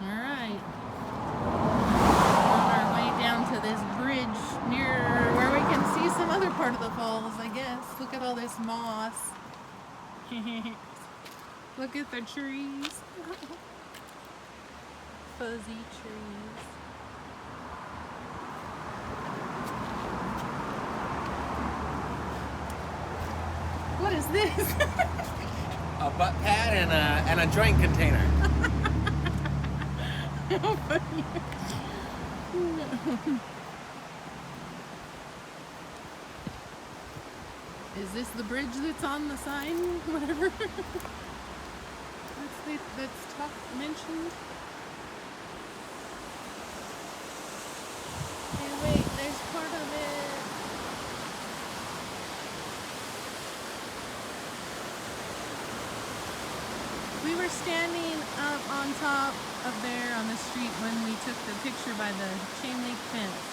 Alright. On our way down to this bridge near where we can see some other part of the falls, I guess. Look at all this moss. Look at the trees. Fuzzy trees. What is this? A butt pad and a joint container. How funny. Is this the bridge that's on the sign? Whatever. That's mentioned. Hey, wait, there's part of it. We were standing up on top of there on the street when we took the picture by the chain link fence.